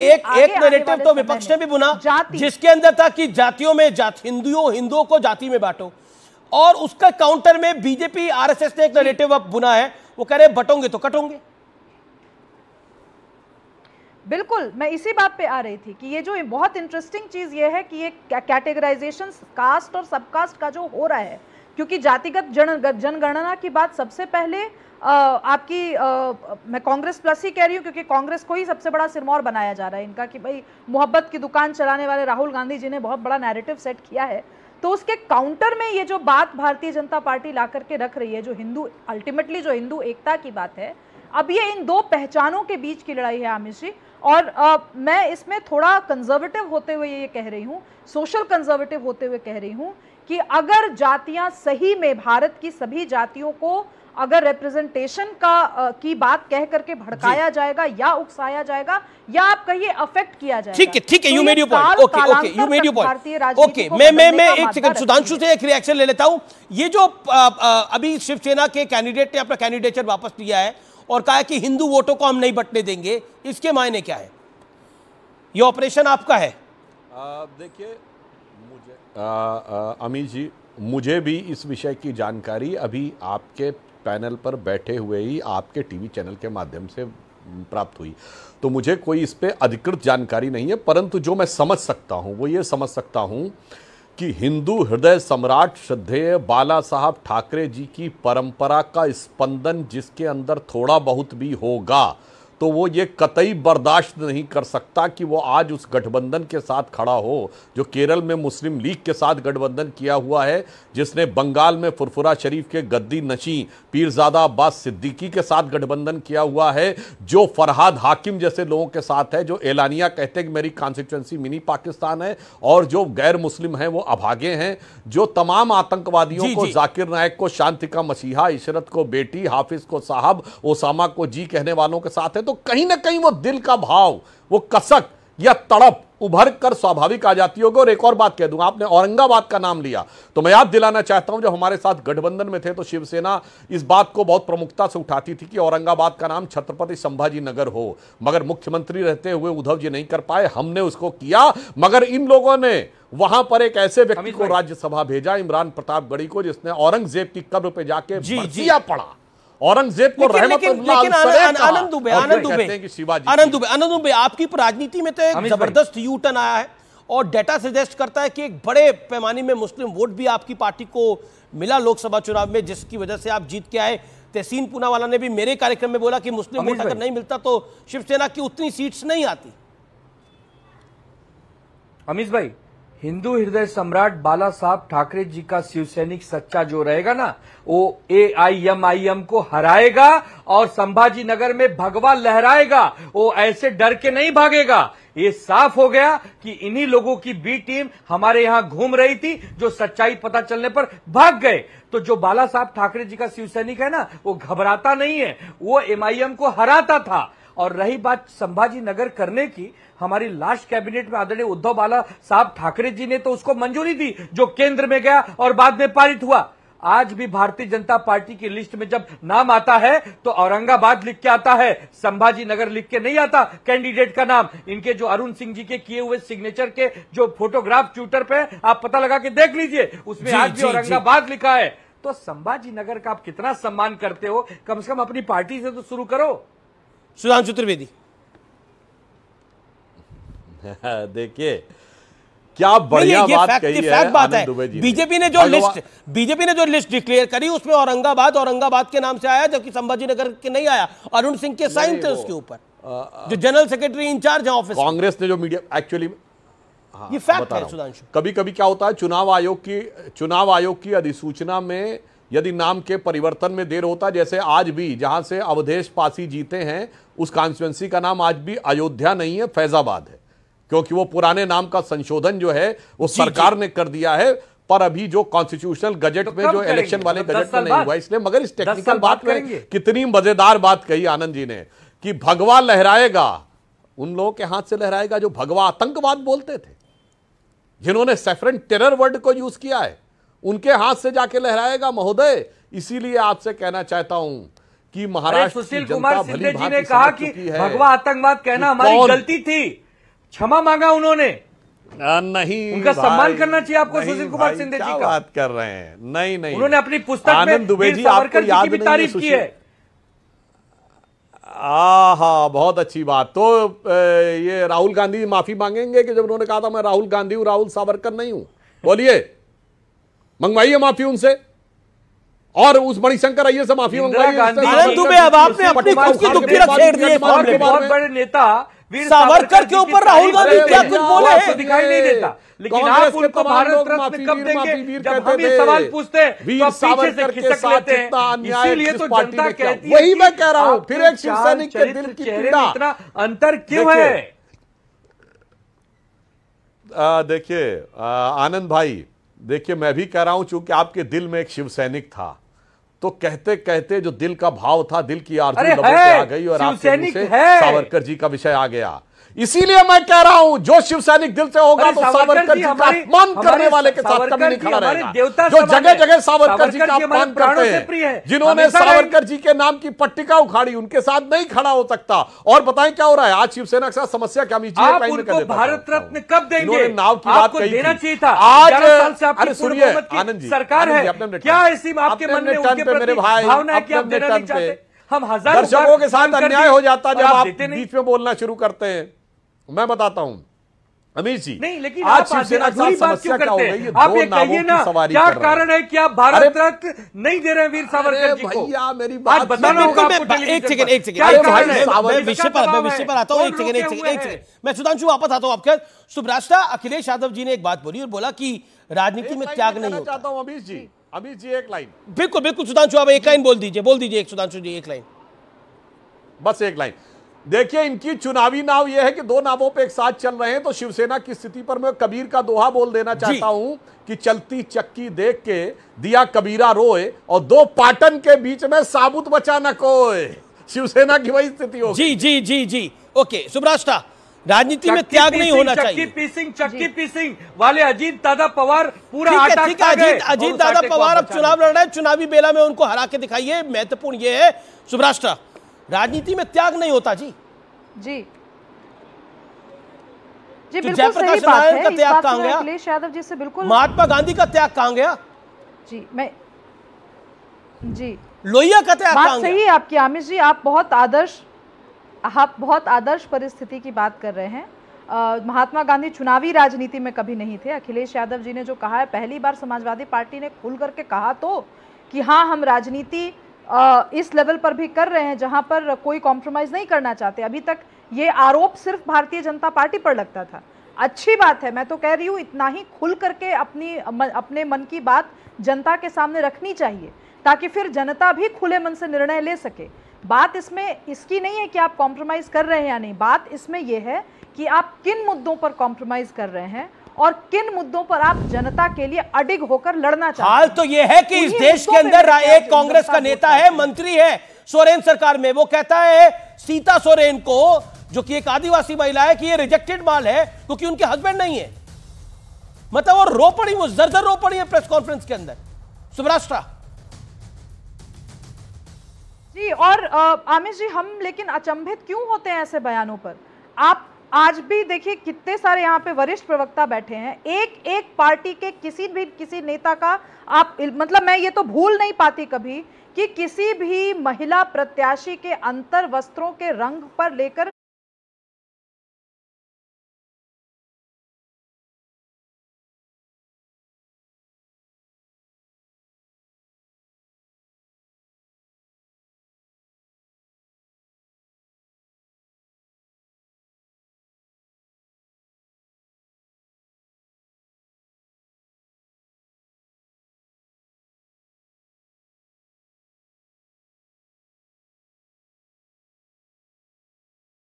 एक नैरेटिव तो विपक्ष ने भी बुना जिसके अंदर था कि जातियों में हिंदुओं को जाति में बांटो, और उसका काउंटर में बीजेपी आरएसएस ने एक नैरेटिव अब बुना है, वो कह रहे बटोंगे तो कटोंगे। बिल्कुल, मैं इसी बात पे आ रही थी कि ये जो बहुत इंटरेस्टिंग चीज ये है कि ये कैटेगराइजेशन कास्ट और सबकास्ट का जो हो रहा है, क्योंकि जातिगत जनगणना की बात सबसे पहले मैं कांग्रेस प्लस ही कह रही हूँ, क्योंकि कांग्रेस को ही सबसे बड़ा सिरमौर बनाया जा रहा है इनका कि भाई मोहब्बत की दुकान चलाने वाले राहुल गांधी जी ने बहुत बड़ा नैरेटिव सेट किया है। तो उसके काउंटर में ये जो बात भारतीय जनता पार्टी ला करके रख रही है, जो हिंदू अल्टीमेटली जो हिंदू एकता की बात है, अब ये इन दो पहचानों के बीच की लड़ाई है आमिर जी। और मैं इसमें थोड़ा कंजर्वेटिव होते हुए ये कह रही हूँ, सोशल कंजर्वेटिव होते हुए कह रही हूँ कि अगर जातियां सही में भारत की सभी जातियों को अगर रिप्रेजेंटेशन की बात कह करके भड़काया जाएगा या उकसाया जाएगा या आप कहिए अफेक्ट किया जाएगा, ठीक है, you made your point, okay you made your point, okay. मैं एक सेकंड सुधांशु से एक रिएक्शन ले लेता हूं। ये जो अभी शिवसेना के कैंडिडेट ने अपना कैंडिडेचर वापस लिया है और कहा है कि हिंदू वोटों को हम नहीं बंटने देंगे, इसके मायने क्या है? ये ऑपरेशन आपका है? देखिए, मुझे अमीर जी, मुझे भी इस विषय की जानकारी अभी आपके पैनल पर बैठे हुए ही आपके टीवी चैनल के माध्यम से प्राप्त हुई, तो मुझे कोई इस पे अधिकृत जानकारी नहीं है। परंतु जो मैं समझ सकता हूं वो ये समझ सकता हूं कि हिंदू हृदय सम्राट श्रद्धेय बाला साहब ठाकरे जी की परंपरा का स्पंदन जिसके अंदर थोड़ा बहुत भी होगा, तो वो ये कतई बर्दाश्त नहीं कर सकता कि वो आज उस गठबंधन के साथ खड़ा हो जो केरल में मुस्लिम लीग के साथ गठबंधन किया हुआ है, जिसने बंगाल में फुरफुरा शरीफ के गद्दी नशी पीरजादा अब्बास सिद्दीकी के साथ गठबंधन किया हुआ है, जो फरहाद हाकिम जैसे लोगों के साथ है, जो एलानिया कहते हैं कि मेरी कॉन्स्टिट्यूंसी मिनी पाकिस्तान है, और जो गैर मुस्लिम हैं वो अभागे हैं, जो तमाम आतंकवादियों को जाकिर नायक को शांति का मसीहा, इशरत को बेटी, हाफिज को साहब, ओसामा को जी कहने वालों के साथ है। तो कहीं ना कहीं वो दिल का भाव, वो कसक या तड़प उभर कर स्वाभाविक आ जाती होगी। और एक और बात कह दूं, आपने औरंगाबाद का नाम लिया तो मैं याद दिलाना चाहता हूं, जब हमारे साथ गठबंधन में थे तो शिवसेना इस बात को बहुत प्रमुखता से उठाती थी कि औरंगाबाद का नाम छत्रपति संभाजी नगर हो, मगर मुख्यमंत्री रहते हुए उद्धव जी नहीं कर पाए, हमने उसको किया। मगर इन लोगों ने वहां पर एक ऐसे व्यक्ति को राज्यसभा भेजा, इमरान प्रतापगढ़ी को, जिसने औरंगजेब की कब्र पे जाके बरसिया पढ़ा, औरंगजेब को आनंद दुबे आपकी राजनीति में तो एक जबरदस्त यू टर्न आया है और डेटा सजेस्ट करता है कि एक बड़े पैमाने में मुस्लिम वोट भी आपकी पार्टी को मिला लोकसभा चुनाव में, जिसकी वजह से आप जीत के आए। तहसीन पूनावाला ने भी मेरे कार्यक्रम में बोला कि मुस्लिम वोट अगर नहीं मिलता तो शिवसेना की उतनी सीट्स नहीं आती। अमीश भाई, हिंदू हृदय सम्राट बाला साहब ठाकरे जी का शिवसैनिक सच्चा जो रहेगा ना, वो AIMIM को हराएगा और संभाजी नगर में भगवा लहराएगा, वो ऐसे डर के नहीं भागेगा। ये साफ हो गया कि इन्हीं लोगों की बी टीम हमारे यहां घूम रही थी, जो सच्चाई पता चलने पर भाग गए। तो जो बाला साहब ठाकरे जी का शिवसैनिक है ना, वो घबराता नहीं है, वो MIM को हराता था। और रही बात संभाजी नगर करने की, हमारी लास्ट कैबिनेट में आदरणीय उद्धव बाला साहब ठाकरे जी ने तो उसको मंजूरी दी, जो केंद्र में गया और बाद में पारित हुआ। आज भी भारतीय जनता पार्टी की लिस्ट में जब नाम आता है तो औरंगाबाद लिख के आता है, संभाजी नगर लिख के नहीं आता कैंडिडेट का नाम। इनके जो अरुण सिंह जी के किए हुए सिग्नेचर के जो फोटोग्राफ ट्विटर पे आप पता लगा के देख लीजिए, उसमें आज भी औरंगाबाद लिखा है। तो संभाजी नगर का आप कितना सम्मान करते हो, कम से कम अपनी पार्टी से तो शुरू करो। सुधांशु त्रिवेदी, देखिए क्या बढ़िया बात कही है। बीजेपी ने जो लिस्ट डिक्लेयर करी उसमें औरंगाबाद के नाम से आया, जबकि संभाजी नगर के नहीं आया। अरुण सिंह के साइन थे उसके ऊपर, जो जनरल सेक्रेटरी इंचार्ज है ऑफिस। कांग्रेस ने जो मीडिया एक्चुअली ये फैक्ट है सुधांशु। कभी कभी क्या होता है, चुनाव आयोग की अधिसूचना में यदि नाम के परिवर्तन में देर होता, जैसे आज भी जहां से अवधेश पासी जीते हैं उस कॉन्स्टिट्यूएंसी का नाम आज भी अयोध्या नहीं है, फैजाबाद है, क्योंकि वो पुराने नाम का संशोधन जो है वो सरकार ने कर दिया है। पर अभी जो कॉन्स्टिट्यूशनल गजट में जो इलेक्शन वाले गजट में नहीं हुआ, इसलिए। मगर इस टेक्निकल बात में कितनी मजेदार बात कही आनंद जी ने कि भगवा लहराएगा, उन लोगों के हाथ से लहराएगा जो भगवा आतंकवाद बोलते थे, जिन्होंने सैफरन टेरर वर्ड को यूज किया है, उनके हाथ से जाके लहराएगा महोदय। इसीलिए आपसे कहना चाहता हूं कि महाराष्ट्र सुशील कुमार सिंधे जी ने कहा कि भगवा आतंकवाद कहना हमारी गलती थी, क्षमा मांगा उन्होंने। नहीं, उनका भाई, सम्मान करना चाहिए आपको नहीं सुशील कुमार भाई, शिंदे जी क्या का। बात कर रहे हैं? नहीं, उन्होंने अपनी पुस्तक में आनंद दुबे वीर जी, आपको सावरकर जी याद की भी नहीं तारीफ की है। हाँ, बहुत अच्छी बात। तो ये राहुल गांधी माफी मांगेंगे कि जब उन्होंने कहा था मैं राहुल गांधी हूं, राहुल सावरकर नहीं हूं? बोलिए, मंगवाइए माफी उनसे, और उस मणिशंकर अय्यर से माफी मंगवाइए। आनंद दुबे, अब आपने अपनी खुद की दुखिया छेड़ दी है। बहुत बड़े नेता वीर सावरकर के ऊपर राहुल गांधी क्या कुछ बोले हैं? दिखाई नहीं देता, लेकिन आप उनको भारत रत्न कब देंगे? जब हम ये सवाल पूछते हैं तो आप पीछे से खिसक लेते हैं। इसीलिए तो जनता कहती है, वही मैं कह रहा हूं, फिर एक शिवसैनिक के दिल की पीड़ा। इतना अंतर क्यों है? देखिए आनंद भाई, देखिए मैं भी कह रहा हूं, चूंकि आपके दिल में एक शिवसैनिक था, तो कहते कहते जो दिल का भाव था, दिल की आरज़ू लबों पे आ गई और आपके मुंह से सावरकर जी का विषय आ गया। इसीलिए मैं कह रहा हूं, जो शिवसैनिक दिल से होगा तो सावरकर जी का अपमान करने वाले के साथ कभी नहीं खड़ा रहेगा। जो जगह जगह सावरकर जी का अपमान करते हैं, जिन्होंने सावरकर जी के नाम की पट्टिका उखाड़ी, उनके साथ नहीं खड़ा हो सकता। और बताएं क्या हो रहा है आज शिवसेना के साथ समस्या क्या? आप उनको भारत रत्न कब देंगे? नाव की बात आपको कही देना थी चाहिए था। आज। 11 साल से आपकी अरे पूर्ण सुनिए बहुमत की आनंद जी, सरकार है, क्या ऐसी आपके मन में उनके प्रति भावना है कि आप देना नहीं चाहते? हम हजार दर्शकों के साथ अन्याय हो जाता जब आप बीच में बोलना शुरू करते हैं। मैं बताता हूं अमीर जी, नहीं, लेकिन आज आप शिवसेना के साथ समस्या क्या हो गई है? आप ये दो नावों कहिए ना, की सवारी क्या कर रहे हैं। कारण है कि आप भारत रत्न नहीं दे रहे हैं वीर सावरकर जी को? भैया मेरी आज बात बताना होगा आपको एक टेलीविजन सेकंड, पर। एक सेकंड, क्या एक कारण सेकंड, है? मैं विषय पर आता हूं। एक सेकंड, एक सेकंड, एक सेकंड। मैं सुधांशु वापस आता हूं आपके। सुब्रास्टा, अखिलेश यादव जी ने एक बात बोली और बोला कि राजनीति में त्याग नहीं होता। चाहता हूं अमीर जी एक लाइन। बिल्कुल बिल्कुल सुधांशु, आप एक लाइन बोल दीजिए एक सुधांशु जी, एक लाइन, बस एक लाइन। देखिए, इनकी चुनावी नाव यह है कि दो नावों पे एक साथ चल रहे हैं। तो शिवसेना की स्थिति पर मैं कबीर का दोहा बोल देना चाहता हूं कि चलती चक्की देख के दिया कबीरा रोए, और दो पाटन के बीच में साबुत बचा न कोई। शिवसेना की वही स्थिति होगी। जी। ओके सुब्रास्टा, राजनीति में त्याग नहीं होना चाहिए। चक्की पीसिंग वाले अजीत दादा पवार पूरा आटा ठीक है, अजीत दादा पवार अब चुनाव लड़ रहे हैं, चुनावी बेला में उनको हरा के दिखाइए। महत्वपूर्ण ये है सुब्रास्टा, राजनीति में त्याग नहीं होता। जी बिल्कुल सही बात है। का त्याग कहां गया? अखिलेश यादव जी से बिल्कुल। महात्मा गांधी का त्याग कहां गया? लोहिया का त्याग कहां गया? सही है आपकी आमिर जी, आप बहुत आदर्श परिस्थिति की बात कर रहे हैं। महात्मा गांधी चुनावी राजनीति में कभी नहीं थे। अखिलेश यादव जी ने जो कहा है, पहली बार समाजवादी पार्टी ने खुल करके कहा तो कि हाँ, हम राजनीति इस लेवल पर भी कर रहे हैं जहां पर कोई कॉम्प्रोमाइज नहीं करना चाहते। अभी तक ये आरोप सिर्फ भारतीय जनता पार्टी पर लगता था। अच्छी बात है, मैं तो कह रही हूं इतना ही खुल करके अपने मन की बात जनता के सामने रखनी चाहिए, ताकि फिर जनता भी खुले मन से निर्णय ले सके। बात इसमें इसकी नहीं है कि आप कॉम्प्रोमाइज कर रहे हैं या नहीं, बात इसमें यह है कि आप किन मुद्दों पर कॉम्प्रोमाइज कर रहे हैं और किन मुद्दों पर आप जनता के लिए अडिग होकर लड़ना चाहते हैं। हाल तो यह है कि इस देश के अंदर एक कांग्रेस का नेता है, मंत्री है सोरेन सरकार में, वो कहता है सीता सोरेन को, जो कि एक आदिवासी महिला है, कि ये रिजेक्टेड माल है क्योंकि उनके हस्बैंड नहीं है। मतलब वो रो पड़ी, वो जर्जर रो पड़ी है प्रेस कॉन्फ्रेंस के अंदर। सुब्रास्टा जी, और आमिर जी, हम लेकिन अचंभित क्यों होते हैं ऐसे बयानों पर? आप आज भी देखिए कितने सारे यहाँ पे वरिष्ठ प्रवक्ता बैठे हैं, एक पार्टी के किसी नेता का आप, मतलब मैं ये तो भूल नहीं पाती कभी कि किसी भी महिला प्रत्याशी के अंतर वस्त्रों के रंग पर लेकर